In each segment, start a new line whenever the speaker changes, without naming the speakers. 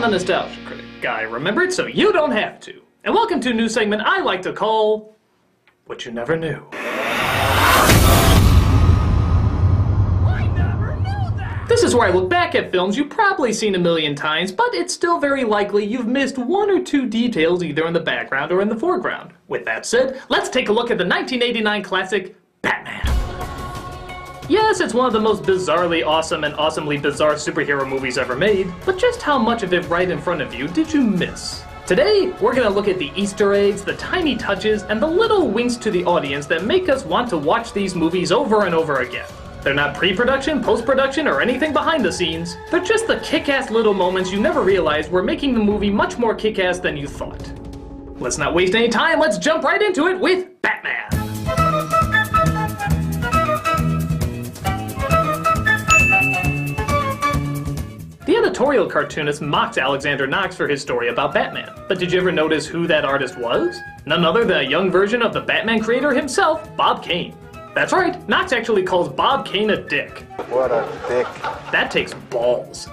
a nostalgia critic. I remembered so you don't have to. And welcome to a new segment I like to call What You Never Knew. I never knew that! This is where I look back at films you've probably seen a million times, but it's still very likely you've missed one or two details either in the background or in the foreground. With that said, let's take a look at the 1989 classic, Batman. Yes, it's one of the most bizarrely awesome and awesomely bizarre superhero movies ever made, but just how much of it right in front of you did you miss? Today, we're gonna look at the Easter eggs, the tiny touches, and the little winks to the audience that make us want to watch these movies over and over again. They're not pre-production, post-production, or anything behind the scenes. They're just the kick-ass little moments you never realized were making the movie much more kick-ass than you thought. Let's not waste any time, let's jump right into it with Batman! The editorial cartoonist mocked Alexander Knox for his story about Batman. But did you ever notice who that artist was? None other than a young version of the Batman creator himself, Bob Kane. That's right, Knox actually calls Bob Kane a dick.
What a dick.
That takes balls.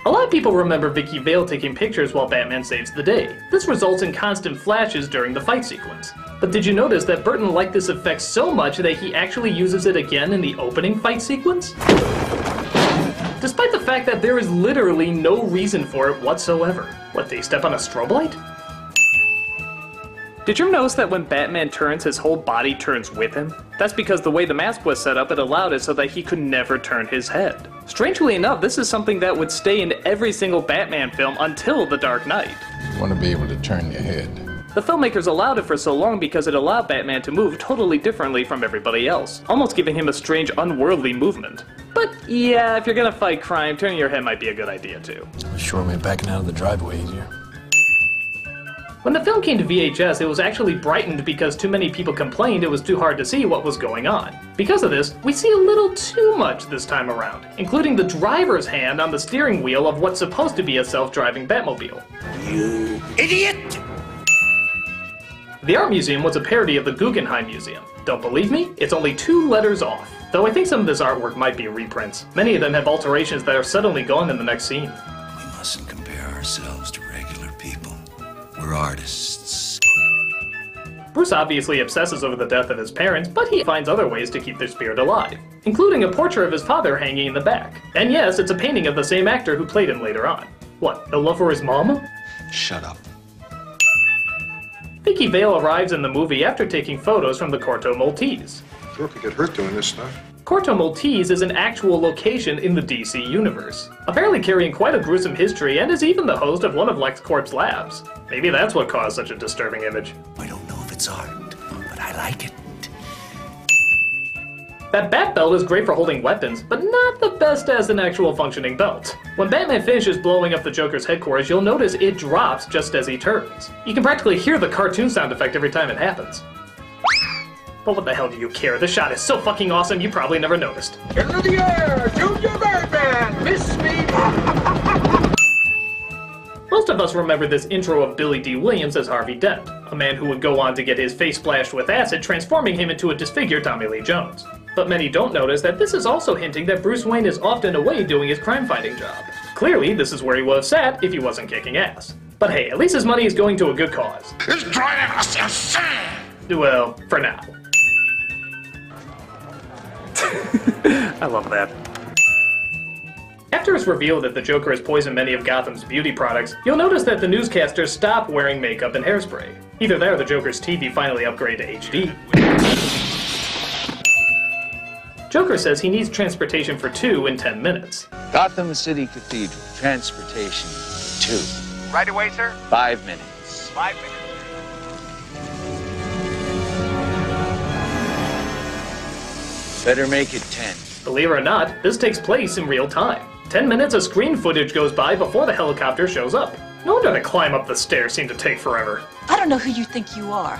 A lot of people remember Vicky Vale taking pictures while Batman saves the day. This results in constant flashes during the fight sequence. But did you notice that Burton liked this effect so much that he actually uses it again in the opening fight sequence? Despite the fact that there is literally no reason for it whatsoever. What, they step on a strobe light? Did you ever notice that when Batman turns, his whole body turns with him? That's because the way the mask was set up, it allowed it so that he could never turn his head. Strangely enough, this is something that would stay in every single Batman film until The Dark Knight.
You want to be able to turn your head.
The filmmakers allowed it for so long because it allowed Batman to move totally differently from everybody else, almost giving him a strange, unworldly movement. But yeah, if you're gonna fight crime, turning your head might be a good idea too.
Sure made backing out of the driveway easier.
When the film came to VHS, it was actually brightened because too many people complained it was too hard to see what was going on. Because of this, we see a little too much this time around, including the driver's hand on the steering wheel of what's supposed to be a self-driving Batmobile.
You idiot!
The art museum was a parody of the Guggenheim Museum. Don't believe me? It's only 2 letters off. Though I think some of this artwork might be reprints. Many of them have alterations that are suddenly gone in the next scene.
We mustn't compare ourselves to regular people. We're artists.
Bruce obviously obsesses over the death of his parents, but he finds other ways to keep their spirit alive, including a portrait of his father hanging in the back. And yes, it's a painting of the same actor who played him later on. What, no love for his mama?
Shut up.
Vicky Vale arrives in the movie after taking photos from the Corto Maltese.
Sure could get hurt doing this stuff.
Corto Maltese is an actual location in the DC universe, apparently carrying quite a gruesome history and is even the host of one of LexCorp's labs. Maybe that's what caused such a disturbing image.
I don't know if it's art, but I like it.
That bat belt is great for holding weapons, but not the best as an actual functioning belt. When Batman finishes blowing up the Joker's headquarters, you'll notice it drops just as he turns. You can practically hear the cartoon sound effect every time it happens. But what the hell do you care? The shot is so fucking awesome you probably never noticed.
Into the air! Junior Batman! Miss me!
Most of us remember this intro of Billy D. Williams as Harvey Dent, a man who would go on to get his face splashed with acid, transforming him into a disfigured Tommy Lee Jones. But many don't notice that this is also hinting that Bruce Wayne is often away doing his crime-fighting job. Clearly, this is where he would have sat if he wasn't kicking ass. But hey, at least his money is going to a good cause.
It's driving us insane!
Well, for now. I love that. After it's revealed that the Joker has poisoned many of Gotham's beauty products, you'll notice that the newscasters stop wearing makeup and hairspray. Either that or the Joker's TV finally upgrade to HD. Joker says he needs transportation for 2 in 10 minutes.
Gotham City Cathedral, transportation 2.
Right away, sir?
5 minutes.
5 minutes.
Better make it 10.
Believe it or not, this takes place in real time. 10 minutes of screen footage goes by before the helicopter shows up. No wonder the climb up the stairs seemed to take forever.
I don't know who you think you are.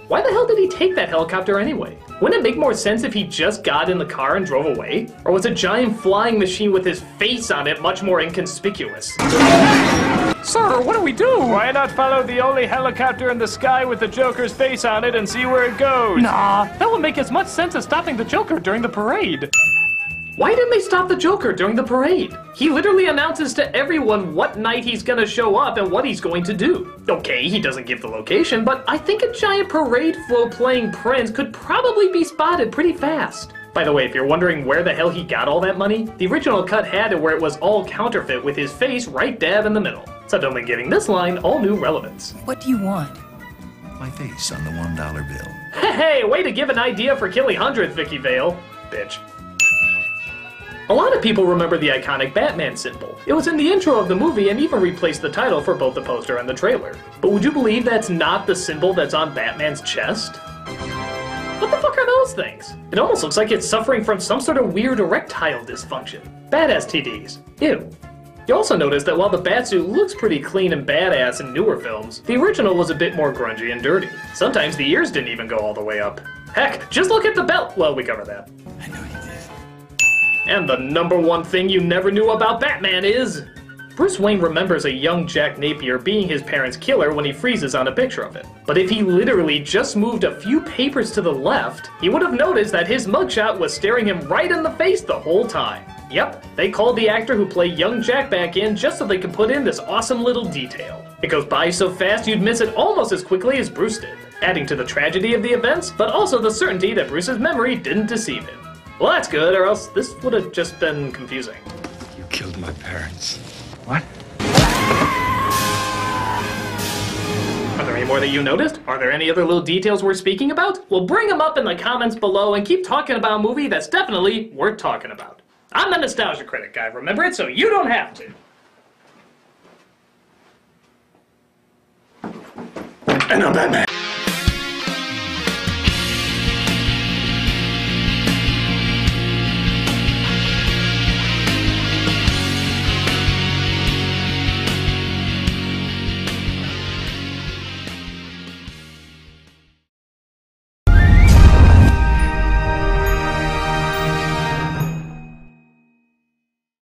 Why the hell did he take that helicopter anyway? Wouldn't it make more sense if he just got in the car and drove away? Or was a giant flying machine with his face on it much more inconspicuous? Sir, what do we do? Why not follow the only helicopter in the sky with the Joker's face on it and see where it goes? Nah, that would make as much sense as stopping the Joker during the parade. Why didn't they stop the Joker during the parade? He literally announces to everyone what night he's gonna show up and what he's going to do. Okay, he doesn't give the location, but I think a giant parade float playing Prince could probably be spotted pretty fast. By the way, if you're wondering where the hell he got all that money, the original cut had it where it was all counterfeit with his face right dab in the middle. Suddenly giving this line all new relevance.
What do you want?
My face on the $1 bill.
Hey, way to give an idea for killing hundreds, Vicky Vale. Bitch. A lot of people remember the iconic Batman symbol. It was in the intro of the movie and even replaced the title for both the poster and the trailer. But would you believe that's not the symbol that's on Batman's chest? What the fuck are those things? It almost looks like it's suffering from some sort of weird erectile dysfunction. Bad STDs. Ew. You also notice that while the Batsuit looks pretty clean and badass in newer films, the original was a bit more grungy and dirty. Sometimes the ears didn't even go all the way up. Heck, just look at the belt! Well, we covered that.
I know you did.
And the number one thing you never knew about Batman is... Bruce Wayne remembers a young Jack Napier being his parents' killer when he freezes on a picture of it. But if he literally just moved a few papers to the left, he would have noticed that his mugshot was staring him right in the face the whole time. Yep, they called the actor who played young Jack back in just so they could put in this awesome little detail. It goes by so fast you'd miss it almost as quickly as Bruce did, adding to the tragedy of the events, but also the certainty that Bruce's memory didn't deceive him. Well, that's good, or else this would have just been confusing.
You killed my parents. What?
Are there any more that you noticed? Are there any other little details worth speaking about? Well, bring them up in the comments below and keep talking about a movie that's definitely worth talking about. I'm the Nostalgia Critic guy, remember it, so you don't have to. And I'm Batman.